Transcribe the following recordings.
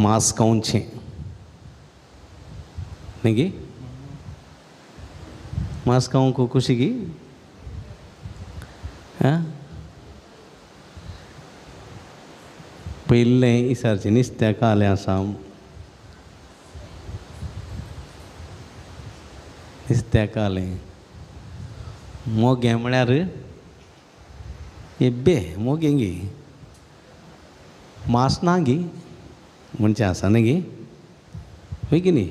मांस खावचें न्ही गे मांस खावंक कशी गी आं पयलें इसारचें नुस्तें खालें आसा नुस्तें खालें मोगे म्हळ्यार एब्बे मोगे गे मांस ना गे म्हणचें आसा न्ही गे खंय की न्ही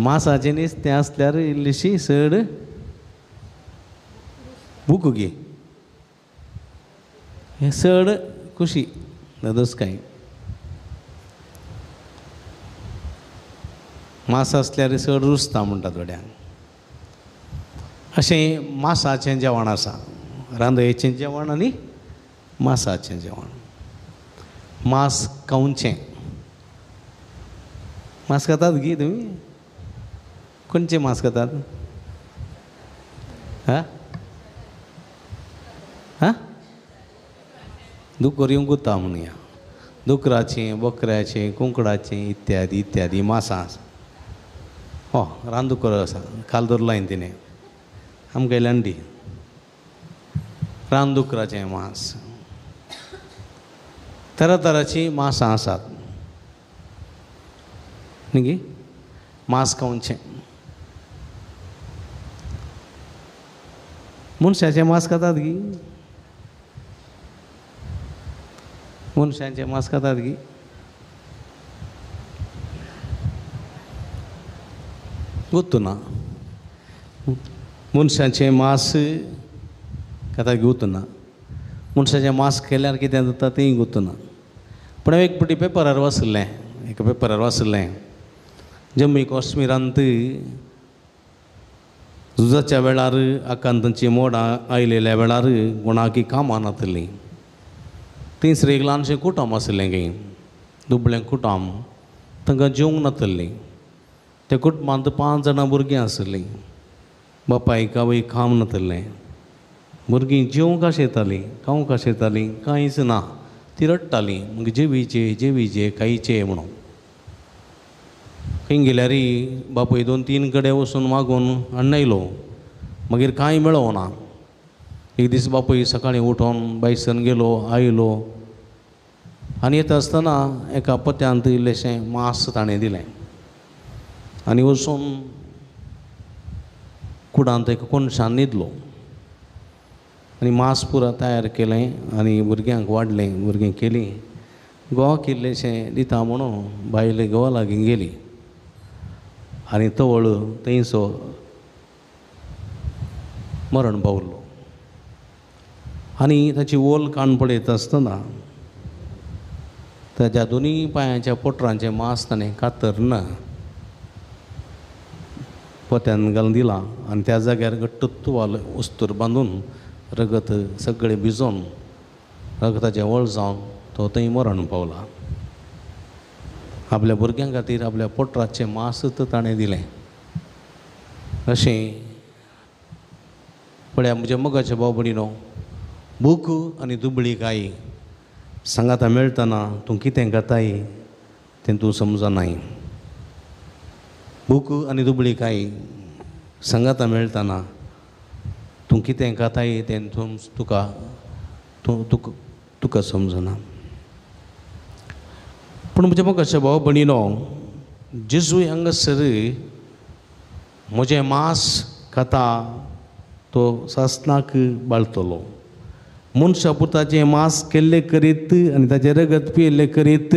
मांसाचें नुस्तें आसल्यार इल्लीशी चड भूक गे हें चड खुशी दस कांय मांस आसल्यार चड रुचता म्हणटा थोड्यांक अशें मांसाचें जेवण आसा रांदयेचें जेवण आनी मांसाचें जेवण मांस खावचें मांस खातात गी तुमी खंयचें मांस खातात हां हां दुकोरयूं गुता म्हणया दुकराचें बकऱ्याचें कुंकडाचें इत्यादी इत्यादी मांसां आसा हो रानदुकर आसा काल दवरलां तिणें आमकां इल्ल्यान दी रानदुकराचें मांस तरातरांचीं मांसां आसात न्ही गे मांस खावचें मनशाचें मांस खातात गी मनशाचें मांस खातात गी ಗೊತ್ತುನಾ मनशाचें मांस खाता घेवतना मनशाचें मांस केल्यार कितें जाता तेंय गुंतना पूण हांवें एक फावटी पेपरार वाचलें एका पेपरार वाचलें जम्मू काश्मीरांत झुजाच्या वेळार आकांतांची मोडां आयलेल्या वेळार कोणाकी कामां नासलीं थंयसर एक ल्हानशें कुटूंब आसलें गे दुबळें कुटूंब तांकां जेवंक नासलीं त्या कुटुंबांत 5 जाणां भुरगीं आसलीं बापायक आवयक काम नासलें भुरगीं जेवंक कशें येतालीं खावंक कशें येतालीं कांयच ना तीं रडटालीं मग जेवीचे जेवीचे खायचे म्हणून खंय गेल्यार बापूय 2-3 कडेन वचून मागून हाडून मागीर कांय मेळों ना एक दीस बापूय सकाळीं उठोन बायसन गेलो आयलो आनी येता आसतना एका पत्यांत इल्लेशें मांस ताणें दिलें आनी वचून कुडांत एका कोणशान न्हिदलो आनी मांस पुरो तयार केलें आनी भुरग्यांक वाडलें भुरगीं केलीं घोवाक इल्लेशें दिता म्हणून बायल घोवा लागीं गेली आनी तवळ थंयचो मरण पावलो आनी ताची ओल काण पळयता आसतना ताच्या दोनी पांयाच्या पोटरांचें मांस ताणें कातरना पोत्यान घालून दिलां आनी त्या जाग्यार घट्ट तुवाल उस्तूर बांदून रगत सगळें भिजोवन रगताचें वळ जावन तो थंय मरण पावला आपल्या भुरग्यां खातीर आपल्या पोटराचें मांस ताणें दिलें अशें पळया म्हज्या मोगाच्या भाव भयणीनो भूक आनी दुबळीकाय सांगाता मेळटना तूं कितें खाताय तें तूं समजनाय भूक आनी दुबळीकाय सांगाता मेळटना तूं कितें खाताय तें तुका समजना पूण म्हज्या मोगाच्या भाव भयणीनो जेजूय हांगासर म्हजें मांस खाता तो सासणाक बाळतलो मनशा पुताचें मांस केल्लें करीत आनी ताचें रगत पियेल्लें करीत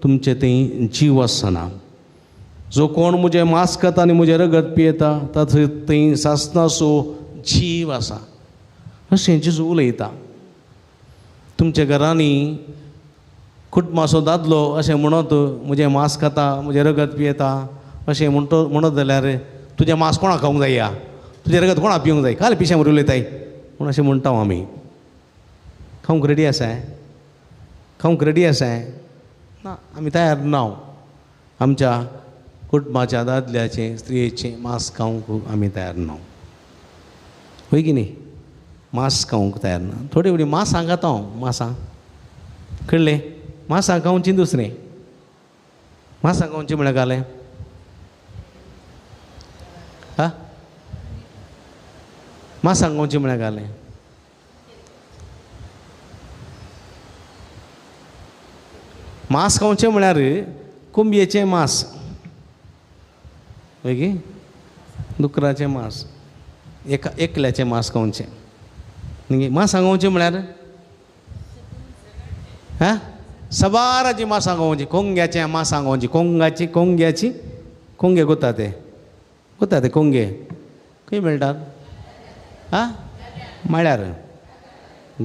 तुमचें थंय जीव आसना जो कोण म्हजें मांस खाता आनी म्हजें रगत पियेता ताचो थंय सासणाचो जीव आसा अशें जेजू उलयता तुमच्या घरांनी कुटुंबाचो दादलो अशें म्हणत म्हजें मांस खाता म्हजें रगत पियेता अशें म्हणत जाल्यार तुजें मांस कोणाक खावंक जाय तुजें रगत कोणाक पिवंक जाय खाल पिश्यांवर उलयताय म्हूण अशें म्हणटा आमी खावंक रेडी आसाय खावंक रेडी आसाय ना आमी तयार ना आमच्या कुटुंबाच्या दादल्याचें स्त्रियेचें मांस खावंक आमी तयार ना होय की न्ही मांस खावंक तयार ना थोडी मांसां खाता हांव मांसां कळ्ळें मासा खावची दुसरें मासा खावचें म्हळ्यार घालें हा मासा खावचें म्हळ्यार घालें मांस खावचें म्हळ्यार कोंबयेचें मांस ओके दुकराचें मांस एकल्याचें मांस खावचें न्ही मांसां खावचें म्हळ्यार हा सबाराची मांसां खावचीं कोंग्याचें मांसां खावचीं कोंग्याची कोंगे कोता ते कोंगे खंय मेळटात हा माळ्यार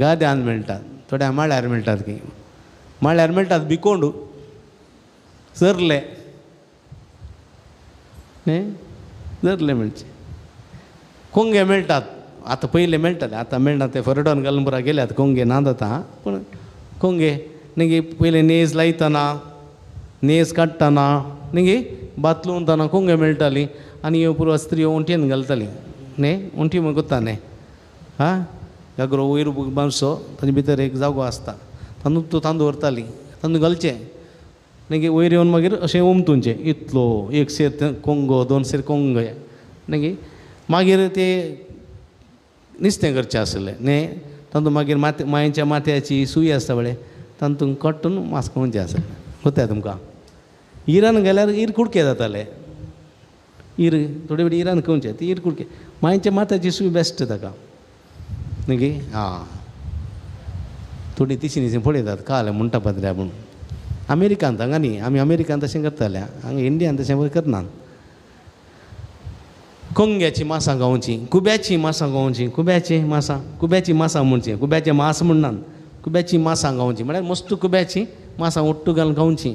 गाद्यान मेळटात थोड्या माळ्यार मेळटात खंय माळ्यार मेळटात भिकोंड सरले जरले मेळचे कोंगे मेळटात आतां पयले मेळटाले आतां मेळना ते फरडोन घालून पुरा गेल्यात कोंगे नांद आतां पूण कोंगे न्ही पयले नेज लायतना नेज काडटना न्ही बातलूतना कोंगे मेळटाली आनी ह्यो पुरो स्त्रियो ओंटयेन घालताली न्ही ओंटी म्हूण कोत्ता न्ही हा गागरो वयर बांदसो ताजे भितर एक जागो आसता तांदूळ तूं तांदूळ व्हरताली तांदूळ घालचें न्ही वयर येवन मागीर अशें उमतुंचें इतलो एक सेर कोंगो 2 सेर कोंगे न्ही मागीर ते नुस्तें करचें आसलें न्ही तांतूं मागीर मायेच्या माथ्याची सुय आसता पळय तांतून कट्टून मांस खावचें आसलें कोत्ताय तुमकां इरान गेल्यार ईर कुडके जाताले ईर थोडे फावटी इरान खावचें ती ईर कुडके मायेच्या माथ्याची सुय बेस्ट ताका न्ही आं थोडी तिशी पळयतात काल म्हणटा पाद्र्या पूण अमेरिकांत हांगा न्ही आमी अमेरिकान तशें करताले हांगा इंडियान तशें करनात कोंग्याची मांसां खावचीं कुब्याची मांसां खावचीं कुब्याची मांसां म्हणचें कुब्याचें मांस म्हणनात कुब्याची मांसां खावचीं म्हळ्यार मस्त कुब्याची मांसां ओट्टू घालून खावचीं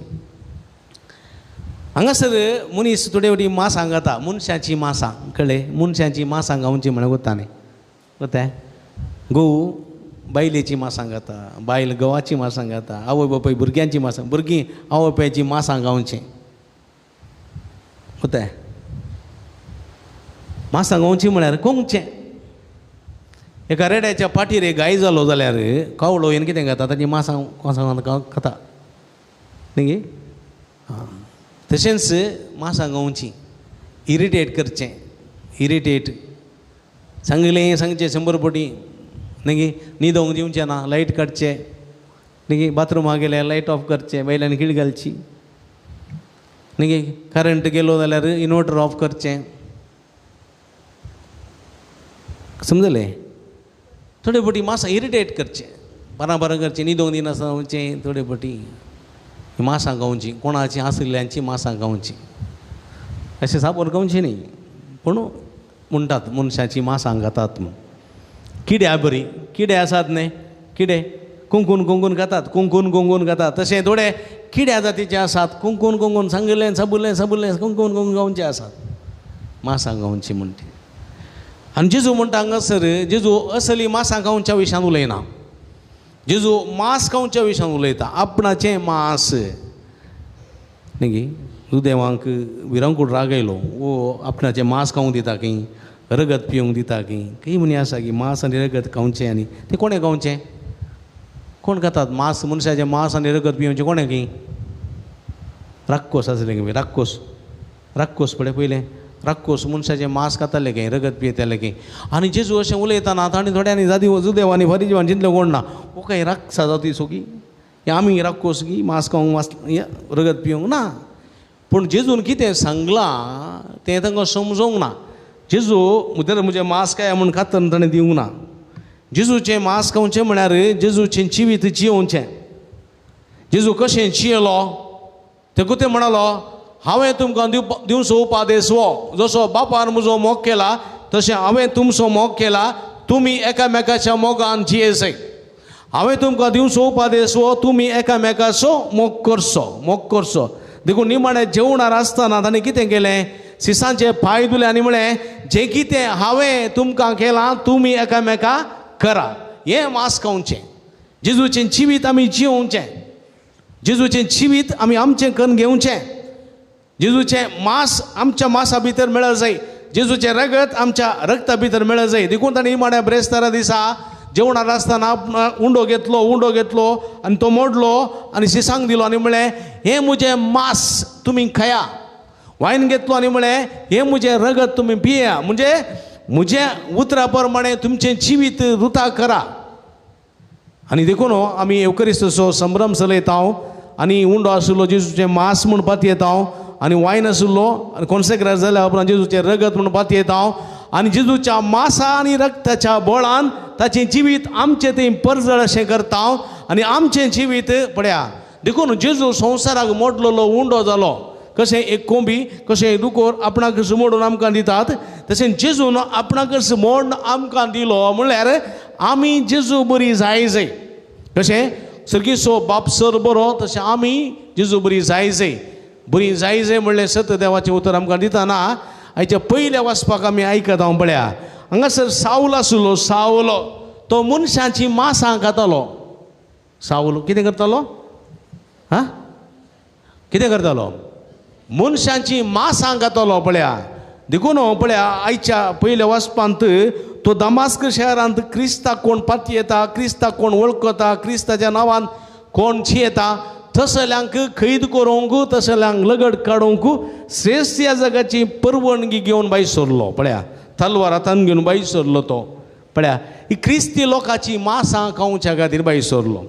हांगासर मनीस थोडे फावटी मांसां खाता मनशाची मांसां कळ्ळें मनशाची मांसां खावचीं म्हळ्यार कोत्ता न्ही कोत्ताय घोव बायलेची मांसां खाता बायल गंवाची मांसां खाता आवय बापाय भुरग्यांची मांसां भुरगीं आवय बापायची मांसां खावचीं कोत्ताय मांसां खावचीं म्हळ्यार कोंगचें एका रेड्याच्या पाठीर एक गाय जालो जाल्यार कावळो येवन कितें खाता ताची मांसां खाता न्ही तशेंच मांसां खावचीं इरिटेट करचें सांगलें सांगचें 100 फावटी न्ही न्हिदोंक दिवचें ना लायट काडचें न्ही बाथरुमाक गेल्यार लायट ऑफ करचें बायल्यान खीळ घालची न्ही करंट गेलो जाल्यार इनवर्टर ऑफ करचें समजलें थोडे फावटी मांसां इरिटेट करचें बरां करचें न्हिदोंक दिनासचें थोडे फावटी मांसां खावचीं कोणाची आसलेल्यांची मांसां खावचीं अशें सापोर खावचें न्ही पूण म्हणटात मनशाची मांसां खातात म्हूण किड्या बरी किडे आसात न्ही किडे कुंकून खातात तशें थोडे किड्या जातीचे आसात कुंकून सांगलें साबुरलें कुंकून खावचें आसात मांसां खावचीं म्हणटी आनी जेजू म्हणटा हांगासर जेजू असली मांसां खावच्या विशयान उलयना जेजू मांस खावच्या विशयान उलयता आपणाचें मांस न्ही सुदेवांक विरांकूड राग येयलो वो आपणाचें मांस खावंक दिता खंय रगत पिवंक दिता खंय म्हणी आसा की मांस आनी रगत खावचें आनी तें कोणें खावचें कोण खातात मांस मनशाचें मांस आनी रगत पिवचें कोणें खंय राक्षस आसले खंय राक्षस पळय राक्षस मनशाचें मांस खाताले खंय रगत पियेताले खंय आनी जेजू अशें उलयतना ताणी थोड्यांनी जुदेवांनी फरिजवान चिंतलें कोण ना वो काय राक्षा जाती सोगी आमी राक्षस गी मांस खावंक रगत पिवंक ना पूण जेजून कितें सांगलां तें तांकां समजोंक ना जेजू म्हजें मांस काय म्हूण खातना ताणें दिवंक ना जेजूचें मांस खावचें म्हळ्यार जेजूचें जिवीत जियोवचें जेजू कशें जियेलो तें कितें म्हणलो हांवें तुमकां दिवचो उपादेस वो जसो बापान म्हजो मोग केला तशें हांवें तुमचो मोग केला तुमी एकामेकाच्या मोगान जियेसय हांवें तुमकां दिवचो उपादेस वो तुमी एकामेकाचो मोग करचो देखून निमाणें जेवणार आसतना ताणें कितें केलें सिसांचे पांय धुले आनी म्हळें जें कितें हांवें तुमकां केलां तुमी एकामेका करा हें मांस खावचें जेजूचें जिवीत आमी जियोवचें जेजूचें जिवीत आमी आमचें करून घेवचें जेजूचें मांस आमच्या मांसा भितर मेळत जाय जेजूचें रगत आमच्या रगता भितर मेळत जाय देखून ताणें निमाण्या ब्रेस्तारा दिसा जेवणार आसतना उंडो घेतलो आनी तो मोडलो आनी शिसांक दिलो आनी म्हळें हें म्हजें मांस तुमी खया. वायन घेतलो आनी म्हळें हें म्हजें रगत तुमी पिया, म्हणजे म्हज्या उतरा प्रमाणे तुमचें जिवीत रुता करा. आनी देखून आमी एवकरिस्ताचो संभ्रम चलयता आनी उंडो आशिल्लो जेजूचें मांस म्हूण पातयेता आनी वायन आशिल्लो आनी कॉन्सेक्रेट जाल्या उपरांत जेजूचें रगत म्हूण पातयेता आनी जेजूच्या मांसा आनी रक्ताच्या बळान ताचें जिवीत आमचें थंय परजळ अशें करता आनी आमचें जिवीत पळया. देखून जेजू संवसाराक मोडलेलो उंडो जालो. कशें एक कोंबी कशें दुकोर आपणाक मोडून आमकां दितात, तशें जेजून आपणाक मोडून आमकां दिलो म्हणल्यार आमी जेजू बरी जाय. कशें सर्गीचो बाप सर बरो तशें आमी जेजू बरी जाय म्हणलें सत्य देवाचें उतर आमकां दितना हाच्या पयल्या वाचपाक आमी आयकत हांव पळया. हांगासर साऊल आशिल्लो, साऊल तो मनशांची मांसां खातालो. साऊल कितें करतालो? कितें करतालो? मनशांची मांसां खातालो पळया. देखून पळया आयच्या पयल्या वाचपांत तो दमास्क शहरांत क्रिस्ताक कोण पातयेता, क्रिस्ताक कोण वळखता, क्रिस्ताच्या नांवान कोण जियेता तसल्यांक खैद करूंक, तसल्यांक लगड काडूंक श्रेष्ठ ह्या जगाची परवणगी घेवन भायर सरलो. पळया तलवार हातान घेवन भायर सरलो तो. पळया ही क्रिस्ती लोकांची मांसां खावच्या खातीर भायर सरलो.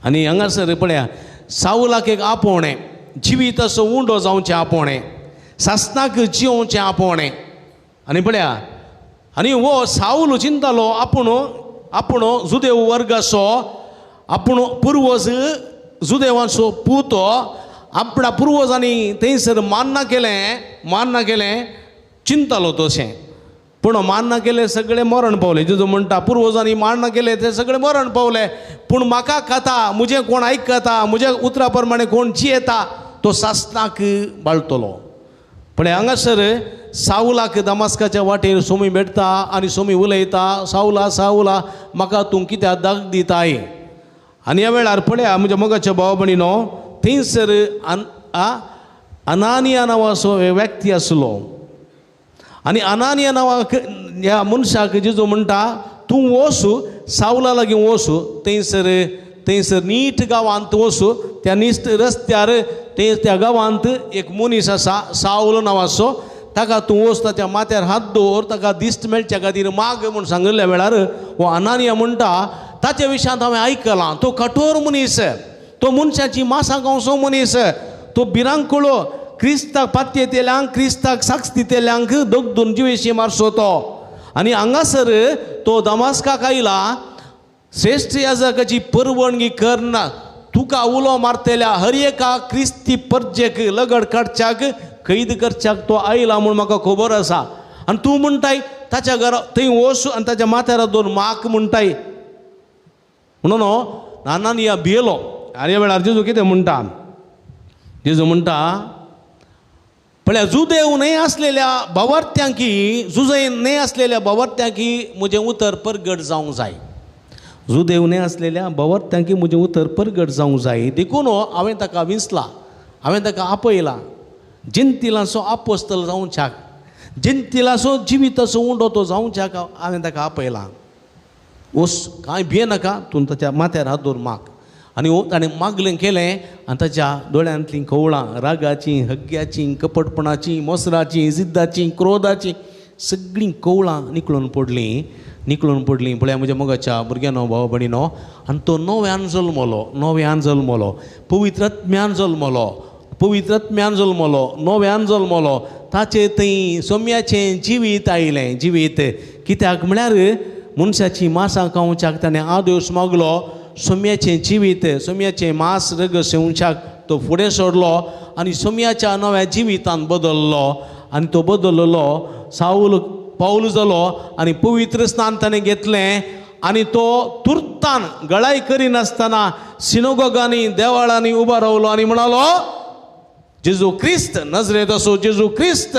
आनी हांगासर पळया साऊलाक एक आपोवणें, जिवीत असो उंडो जावचें आपोवणें, सासणाक जिवचें आपोवणें. आनी पळया आनी हो साऊल चिंतालो आपूण जुदेव वर्गाचो, आपूण पुर्वज जुदेवाचो पूत, आपणा पुर्वजांनी थंयसर मान्ना केलें चिंतालो तशें. पूण मान्ना केलें सगळें मरण पावलें. जेजू म्हणटा पुर्वजांनी मान्ना केलें तें सगळें मरण पावलें, पूण म्हाका खाता, म्हजें कोण आयकता, म्हज्या उतरा प्रमाणे कोण जियेता तो सासणाक बाळटलो. पण हांगासर साऊलाक दमास्काच्या वाटेर सोमी भेटता आनी सोमी उलयता, साऊला साऊला म्हाका तूं कित्याक दाग दिताय. आनी ह्या वेळार पळया म्हज्या मोगाच्या भाव भयणीनो, थंयसर अनानिया नांवाचो व्यक्ती आसलो. आनी अनानिया नांवाक ह्या मनशाक जेजू म्हणटा तूं वच साऊला लागीं वच, थंयसर नीट गांवांत वच. त्या नीट रस्त्यार त्या गांवांत एक मनीस आसा साऊल नांवाचो, ताका तूं वच, ताच्या माथ्यार हात दवर, ताका दिश्ट मेळच्या खातीर माग म्हूण सांगिल्ल्या वेळार हो अनानिया म्हणटा ताच्या विशयांत हांवें आयकलां तो कठोर मनीस, तो मनशाची मांसां खावचो मनीस, तो भिरांकुळो, क्रिस्ताक पातयेतेल्यांक, क्रिस्ताक साक्ष दितेल्यांक दोगदून जिवेशी मारचो तो. आनी हांगासर तो दमास्काक आयला, श्रेष्ठ याजकाची परवणगी करना, तुका उलो मारतेल्या हर एका क्रिस्ती परजेक लगड काडच्याक कैद करच्याक तो आयला म्हूण म्हाका खबर आसा. आनी तूं म्हणटाय ताच्या घरा थंय वच आनी ताच्या माथ्यार दोन माक म्हणटाय म्हणून अनानिया भियेलो. आनी ह्या वेळार जेजू कितें म्हणटा? जेजू म्हणटा पळया जुदेव न्हय आसलेल्या भावार्थ्यांकी, जुजय न्हय आसलेल्या भावार्थ्यांकी म्हजें उतर परगट जावंक जाय. जुदेव न्हय आसलेल्या भावार्थ्यांकी म्हजें उतर परगट जावंक जाय. देखून हांवें ताका विंचला, हांवें ताका आपयला, जिंतिलाचो आपोस्तल जावच्याक, जिंतिलाचो जिविताचो उंडो तो जावच्याक हांवें ताका आपयला. वस कांय भियेनाका, तूं ताच्या माथ्यार हात दवर माग. आनी ताणें मागलें केलें आनी ताच्या दोळ्यांतलीं कवळां रागाचीं, हग्ग्याचीं, कपटपणाचीं, मोसराचीं, जिद्दाचीं, क्रोधाचीं सगळीं कवळां निकळून पडलीं. पळया म्हज्या मोगाच्या भुरग्यानो भाव भयणीनो, आनी तो नव्यान जल्मलो, पवित्रात्म्यान जल्मलो, नव्यान जल्मलो. ताचें थंय सोम्याचें जिवीत आयलें. जिवीत कित्याक म्हळ्यार मनशाची मांसां खावच्याक ताणें आदेश मागलो. सोम्याचें जिवीत, सोम्याचें मांस रग सेवच्याक तो फुडें सरलो आनी सोम्याच्या नव्या जिवितान बदललो. आनी तो बदललो, साऊल पावल जालो आनी पवित्र स्नान ताणें घेतलें. आनी तो तुर्तान गळाय करिनासतना सिनोगोगांनी देवाळांनी उबो रावलो आनी म्हणालो जेजू क्रिस्त नजरेत असो जेजू क्रिस्त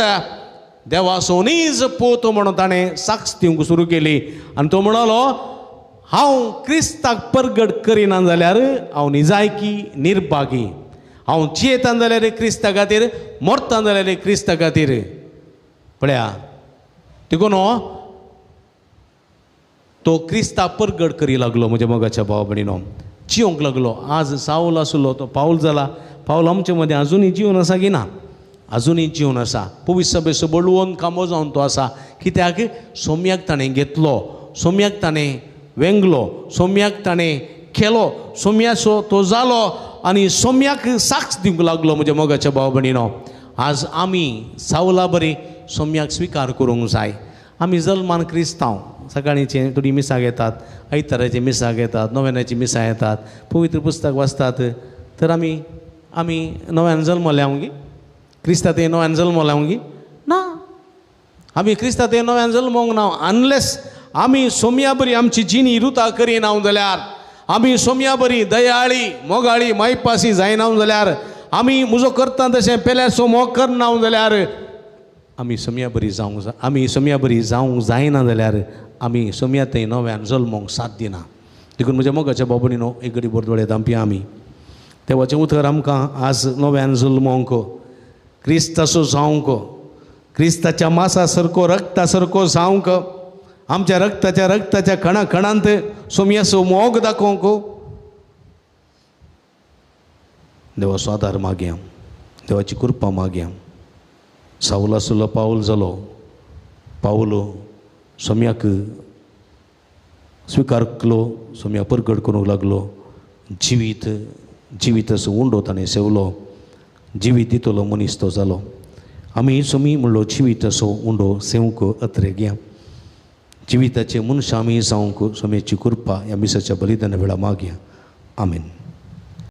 देवाचो नीज पोत म्हणून ताणें साक्ष दिवंक सुरू केली. आनी तो म्हणालो हांव क्रिस्ताक परगट करिना जाल्यार हांव निजायकी निर्भागी, हांव जियेता जाल्यार क्रिस्ता खातीर, मरता जाल्यार क्रिस्ता खातीर. पळया देखून तो क्रिस्ता परगट करी लागलो म्हज्या मोगाच्या भावा भयणीनो, जिवंक लागलो. आज साऊल आसलो तो पाऊल जाला. पाऊल आमचे मदें अजुनूय जीवन आसा की ना? अजुनूय जीवन आसा. पवित्र सभेचो बळवून कामो जावन तो आसा. कित्याक? सोम्याक ताणें घेतलो, सोम्याक ताणें वेंगलो, सोम्याक ताणें केलो, सोम्याचो तो जालो आनी सोम्याक साक्ष दिवंक लागलो म्हज्या मोगाच्या भावा भयणीनो. आज आमी सावला बरी सोम्याक स्विकार करूंक जाय. आमी जल्मान क्रिस्तांव, सकाळींचे थोडी मिसां घेतात, आयताराची मिसां घेतात, नव्यानाची मिसां येतात, पवित्र पुस्तक वाचतात. तर आमी नव्यान जल्मल्यां गी? क्रिस्तांत नव्यान जल्मल्यां गी? ना, आमी क्रिस्तांत नव्यान जल्मोंक ना. अनलेस आमी सोम्या बरी आमची जिणी रुतां करिना जाल्यार, आमी सोम्या बरी दयाळी मोगाळी मायपासी जायना जाल्यार, आमी म्हजो करता तशें पेल्याचो मोग करना जाल्यार आमी सोम्या बरी जावंक जाय. आमी सोम्या बरी जावंक जायना जाल्यार आमी सोम्या थंय नव्यान जल्मोंक साथ दिना. देखून म्हज्या मोगाच्या भावा भयणीनो, एक घडी बरो दोळे धांपया आमी. देवाचें उतर आमकां आज नव्यान जल्मोंक, क्रिस्ताचो जावंक, क्रिस्ताच्या मासा सारको रक्ता सारको जावंक, आमच्या रक्ताच्या कणा कणांत सोम्याचो मोग दाखोवंक देवाचो आदार मागया, देवाची कृपा मागया. साऊल आसलो पाऊल जालो. पाऊल सोम्याक स्विकार केलो, सोम्या परगट करूंक लागलो. जिवीत असो उंडो ताणें सेवलो, जिवीत दितलो मनीस तो जालो. आमी सोमी म्हणलो जिवीत असो उंडो सेवंक अत्रे घेया. जिविताचे मनशां आमी जावंक सोम्याची कृपा ह्या मिसाच्या बलिदाना वेळा मागया. आमेन.